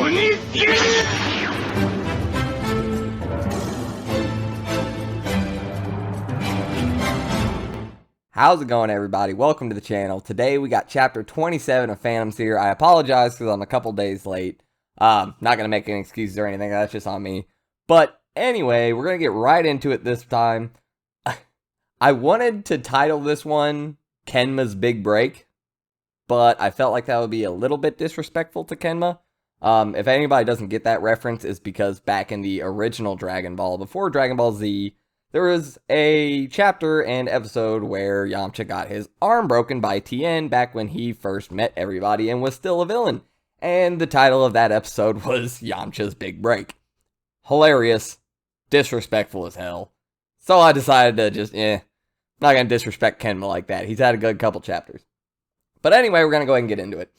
How's it going, everybody? Welcome to the channel. Today we got chapter 27 of Phantom Seer. I apologize because I'm a couple days late. Not going to make any excuses or anything. That's just on me. But anyway, we're going to get right into it this time. I wanted to title this one Kenma's Big Break, but I felt like that would be a little bit disrespectful to Kenma. If anybody doesn't get that reference, it's because back in the original Dragon Ball, before Dragon Ball Z, there was a chapter and episode where Yamcha got his arm broken by Tien back when he first met everybody and was still a villain. And the title of that episode was Yamcha's Big Break. Hilarious, disrespectful as hell. So I decided to just, not gonna disrespect Kenma like that. He's had a good couple chapters. But anyway, we're gonna go ahead and get into it.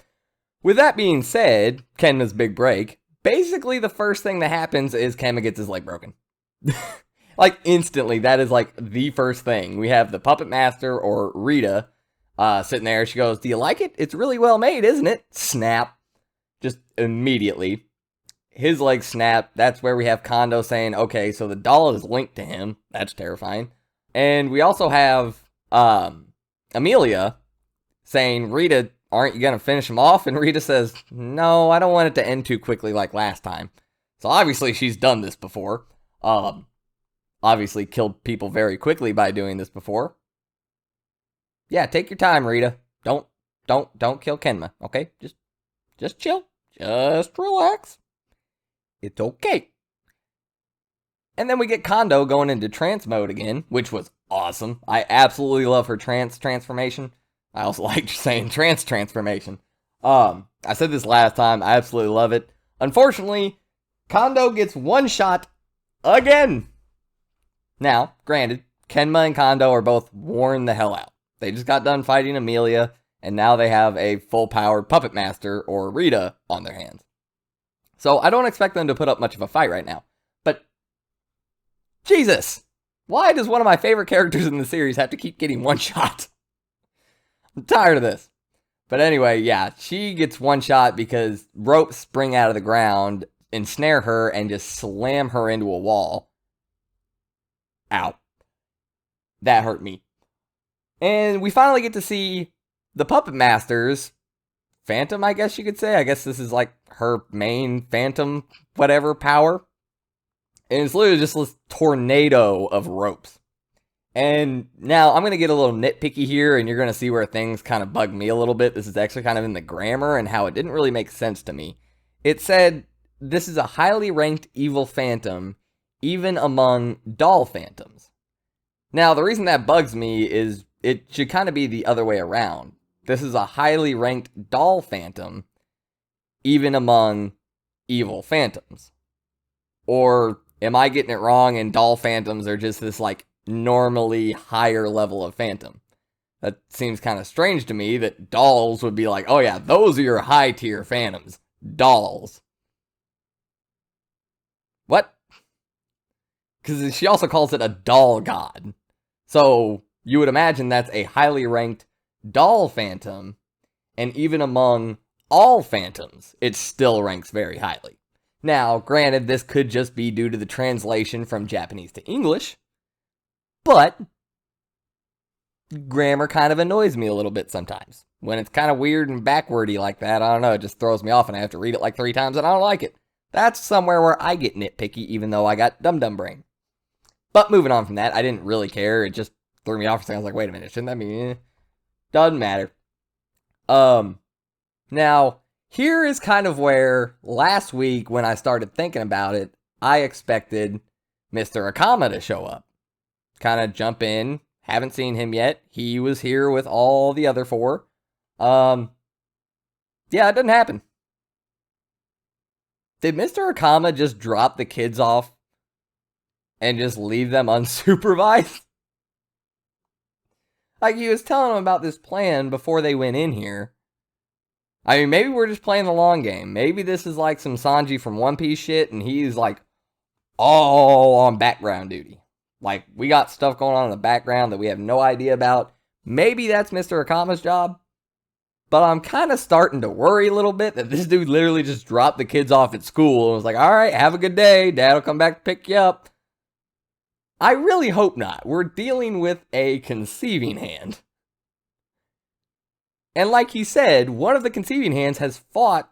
With that being said, Kenma's Big Break, basically the first thing that happens is Kenma gets his leg broken. Like, instantly, that is, like, the first thing. We have the Puppet Master, or Rita, sitting there. She goes, "Do you like it? It's really well made, isn't it?" Snap. Just immediately. His leg snap. That's where we have Kondo saying, okay, so the doll is linked to him. That's terrifying. And we also have Amelia saying, "Rita, aren't you going to finish him off?" And Rita says, "No, I don't want it to end too quickly like last time." So obviously she's done this before. Obviously killed people very quickly by doing this before. Yeah, take your time, Rita. Don't kill Kenma, okay? Just chill. Just relax. It's okay. And then we get Kondo going into trance mode again, which was awesome. I absolutely love her transformation. I also like saying transformation. I said this last time. I absolutely love it. Unfortunately, Kondo gets one shot again. Now, granted, Kenma and Kondo are both worn the hell out. They just got done fighting Amelia, and now they have a full-powered Puppet Master, or Rita, on their hands. So I don't expect them to put up much of a fight right now. But, Jesus! Why does one of my favorite characters in the series have to keep getting one shot? I'm tired of this. But anyway, yeah, she gets one shot because ropes spring out of the ground, ensnare her, and just slam her into a wall. Ow. That hurt me. And we finally get to see the Puppet Master's Phantom, I guess you could say. I guess this is like her main Phantom whatever power. And it's literally just this tornado of ropes. And now I'm going to get a little nitpicky here, and you're going to see where things kind of bug me a little bit. This is actually kind of in the grammar and how it didn't really make sense to me. It said, "This is a highly ranked evil phantom, even among doll phantoms." Now, the reason that bugs me is it should kind of be the other way around. This is a highly ranked doll phantom, even among evil phantoms. Or am I getting it wrong and doll phantoms are just this, like, normally higher level of phantom? That seems kind of strange to me that dolls would be like, oh yeah, those are your high tier phantoms. Dolls. What? Because she also calls it a doll god. So you would imagine that's a highly ranked doll phantom, and even among all phantoms, it still ranks very highly. Now, granted, this could just be due to the translation from Japanese to English, but grammar kind of annoys me a little bit sometimes. When it's kind of weird and backwardy like that, I don't know, it just throws me off and I have to read it like 3 times and I don't like it. That's somewhere where I get nitpicky, even though I got dum-dum brain. But moving on from that, I didn't really care. It just threw me off for a second. I was like, wait a minute, shouldn't that be? Doesn't matter. Now, here is kind of where last week when I started thinking about it, I expected Mr. Akama to show up. Kind of jump in. Haven't seen him yet. He was here with all the other 4. Yeah, it didn't happen. Did Mr. Akama just drop the kids off and just leave them unsupervised? Like, he was telling them about this plan before they went in here. I mean, maybe we're just playing the long game. Maybe this is like some Sanji from One Piece shit, and he's like all on background duty. Like, we got stuff going on in the background that we have no idea about. Maybe that's Mr. Akama's job. But I'm kind of starting to worry a little bit that this dude literally just dropped the kids off at school and was like, all right, have a good day. Dad will come back to pick you up. I really hope not. We're dealing with a conceiving hand. And like he said, one of the conceiving hands has fought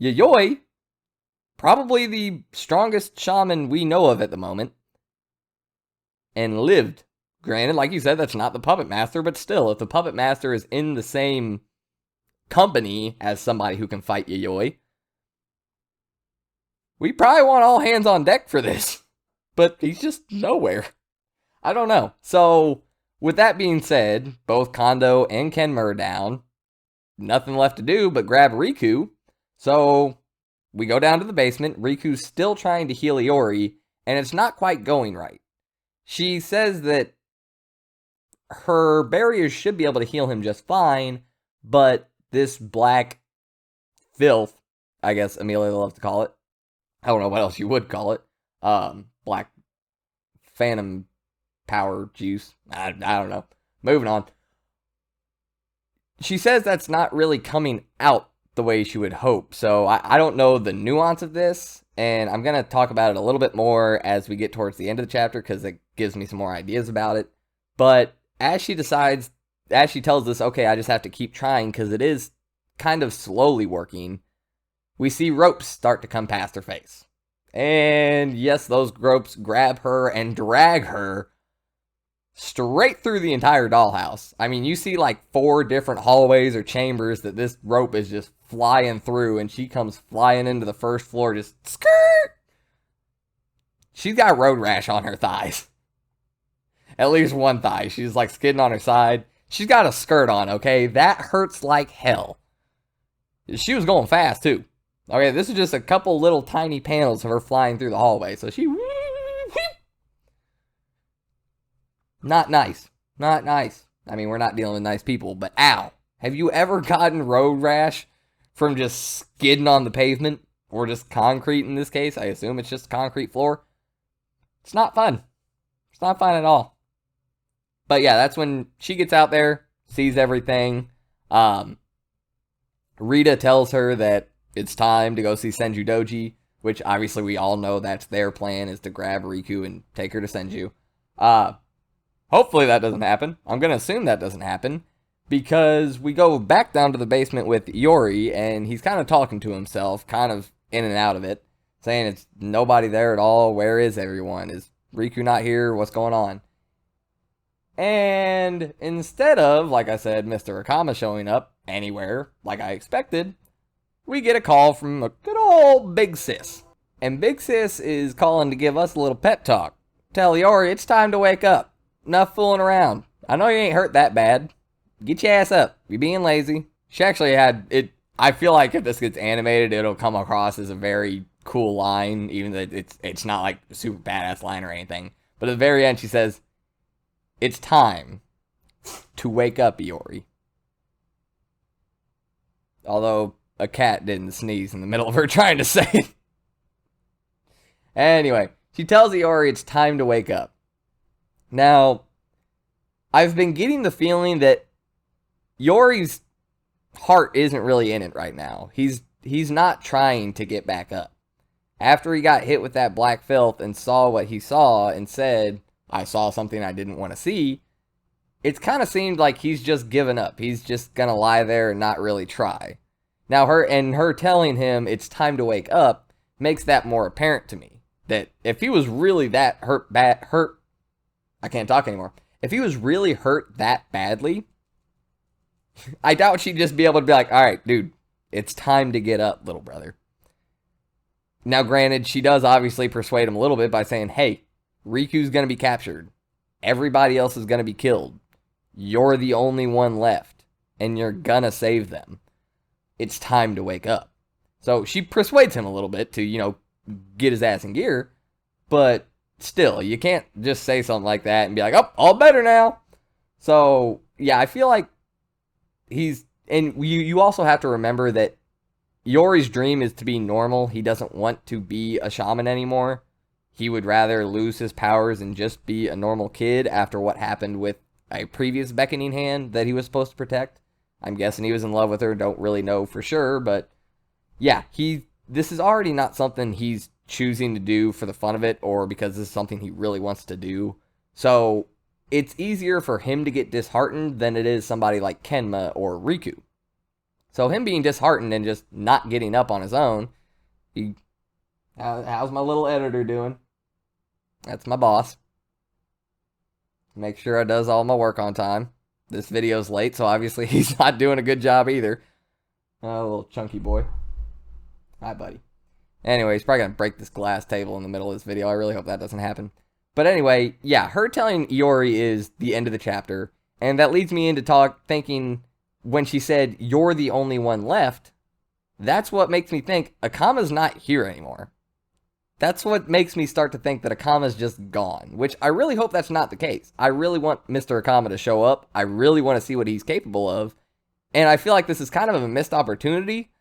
Yayoi, probably the strongest shaman we know of at the moment, and lived. Granted, like you said, that's not the puppet master, but still, if the puppet master is in the same company as somebody who can fight Yayoi, we probably want all hands on deck for this. But he's just nowhere. I don't know. So, with that being said, both Kondo and Kenma are down. Nothing left to do but grab Riku. So, we go down to the basement. Riku's still trying to heal Iori, and it's not quite going right. She says that her barriers should be able to heal him just fine, but this black filth, I guess Amelia loves to call it. I don't know what else you would call it. Black phantom power juice. I don't know. Moving on. She says that's not really coming out the way she would hope. So I don't know the nuance of this. And I'm going to talk about it a little bit more as we get towards the end of the chapter, because it gives me some more ideas about it. But as she tells us, okay, I just have to keep trying because it is kind of slowly working, we see ropes start to come past her face. And yes, those ropes grab her and drag her straight through the entire dollhouse. I mean, you see like 4 different hallways or chambers that this rope is just flying through, and she comes flying into the first floor, just skirt. She's got road rash on her thighs. At least one thigh. She's like skidding on her side. She's got a skirt on, okay? That hurts like hell. She was going fast too. Okay, this is just a couple little tiny panels of her flying through the hallway. So she... Not nice. Not nice. I mean, we're not dealing with nice people, but ow. Have you ever gotten road rash from just skidding on the pavement? Or just concrete in this case? I assume it's just a concrete floor. It's not fun. It's not fun at all. But yeah, that's when she gets out there, sees everything. Rita tells her that it's time to go see Senju Doji, which obviously we all know that's their plan, is to grab Riku and take her to Senju. Hopefully that doesn't happen. I'm going to assume that doesn't happen, because we go back down to the basement with Iori, and he's kind of talking to himself, kind of in and out of it, saying it's nobody there at all. Where is everyone? Is Riku not here? What's going on? And instead of, like I said, Mr. Akama showing up anywhere, like I expected, we get a call from a good old Big Sis. And Big Sis is calling to give us a little pep talk. Tell Iori it's time to wake up. Enough fooling around. I know you ain't hurt that bad. Get your ass up. You're being lazy. She actually had it. I feel like if this gets animated, it'll come across as a very cool line, even though it's not like a super badass line or anything. But at the very end, she says, "It's time to wake up, Iori." Although a cat didn't sneeze in the middle of her trying to say it. Anyway, she tells Iori it's time to wake up. Now, I've been getting the feeling that Iori's heart isn't really in it right now. He's not trying to get back up. After he got hit with that black filth and saw what he saw and said, "I saw something I didn't want to see," it's kind of seemed like he's just given up. He's just gonna lie there and not really try. Now, her telling him it's time to wake up makes that more apparent to me. That if he was really that hurt, I can't talk anymore. If he was really hurt that badly, I doubt she'd just be able to be like, "All right, dude, it's time to get up, little brother." Now, granted, she does obviously persuade him a little bit by saying, "Hey, Riku's going to be captured. Everybody else is going to be killed. You're the only one left, and you're going to save them. It's time to wake up." So she persuades him a little bit to, get his ass in gear, but still, you can't just say something like that and be like, "Oh, all better now." So, yeah, I feel like and you also have to remember that Iori's dream is to be normal. He doesn't want to be a shaman anymore. He would rather lose his powers and just be a normal kid after what happened with a previous beckoning hand that he was supposed to protect. I'm guessing he was in love with her. Don't really know for sure, but yeah, this is already not something he's choosing to do for the fun of it or because this is something he really wants to do. So it's easier for him to get disheartened than it is somebody like Kenma or Riku. So him being disheartened and just not getting up on his own, how's my little editor doing? That's my boss. Make sure I does all my work on time. This video's late, so obviously he's not doing a good job either. Oh, little chunky boy. Hi, buddy. Anyway, he's probably going to break this glass table in the middle of this video. I really hope that doesn't happen. But anyway, yeah, her telling Iori is the end of the chapter. And that leads me into thinking when she said, "You're the only one left," that's what makes me think Akama's not here anymore. That's what makes me start to think that Akama's just gone, which I really hope that's not the case. I really want Mr. Akama to show up. I really want to see what he's capable of. And I feel like this is kind of a missed opportunity.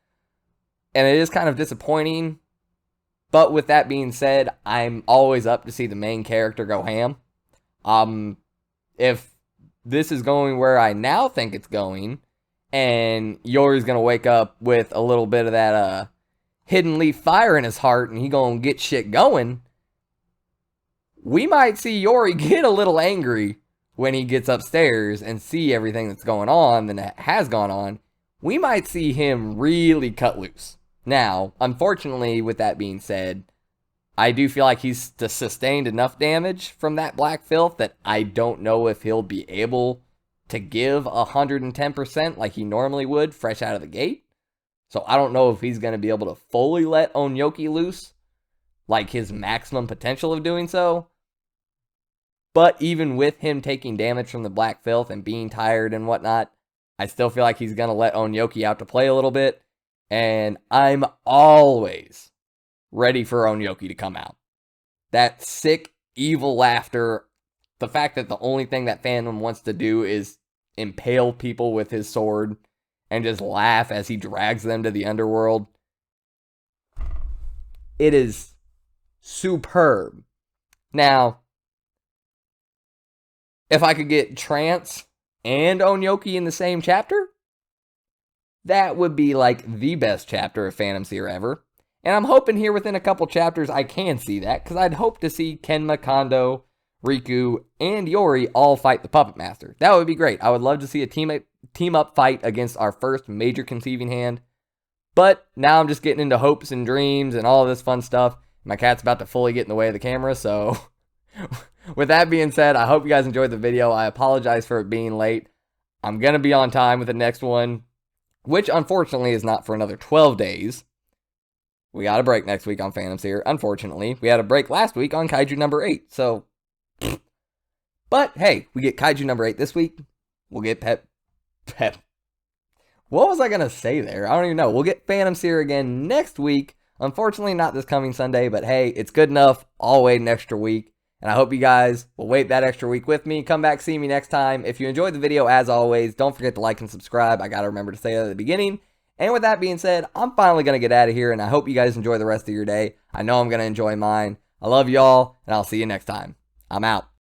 And it is kind of disappointing. But with that being said, I'm always up to see the main character go ham. If this is going where I now think it's going, and Yori's going to wake up with a little bit of that hidden leaf fire in his heart, and he going to get shit going, we might see Yori get a little angry when he gets upstairs and see everything that's going on and that has gone on. We might see him really cut loose. Now, unfortunately, with that being said, I do feel like he's sustained enough damage from that black filth that I don't know if he'll be able to give 110% like he normally would fresh out of the gate. So I don't know if he's going to be able to fully let Onyoki loose, like his maximum potential of doing so. But even with him taking damage from the black filth and being tired and whatnot, I still feel like he's going to let Onyoki out to play a little bit. And I'm always ready for Onyoki to come out. That sick, evil laughter, the fact that the only thing that fandom wants to do is impale people with his sword and just laugh as he drags them to the underworld. It is superb. Now, if I could get Trance and Onyoki in the same chapter, that would be like the best chapter of Phantom Seer ever. And I'm hoping here within a couple chapters I can see that, because I'd hope to see Kenma, Kondo, Riku, and Yori all fight the Puppet Master. That would be great. I would love to see a team-up fight against our first major conceiving hand. But now I'm just getting into hopes and dreams and all of this fun stuff. My cat's about to fully get in the way of the camera, so with that being said, I hope you guys enjoyed the video. I apologize for it being late. I'm going to be on time with the next one, which unfortunately is not for another 12 days. We got a break next week on Phantom Seer. Unfortunately, we had a break last week on Kaiju number 8, so... But, hey, we get Kaiju number 8 this week. We'll get Pep. What was I going to say there? I don't even know. We'll get Phantom Seer again next week. Unfortunately, not this coming Sunday, but hey, it's good enough. I'll wait an extra week. And I hope you guys will wait that extra week with me. Come back, see me next time. If you enjoyed the video, as always, don't forget to like and subscribe. I got to remember to say that at the beginning. And with that being said, I'm finally going to get out of here, and I hope you guys enjoy the rest of your day. I know I'm going to enjoy mine. I love y'all, and I'll see you next time. I'm out.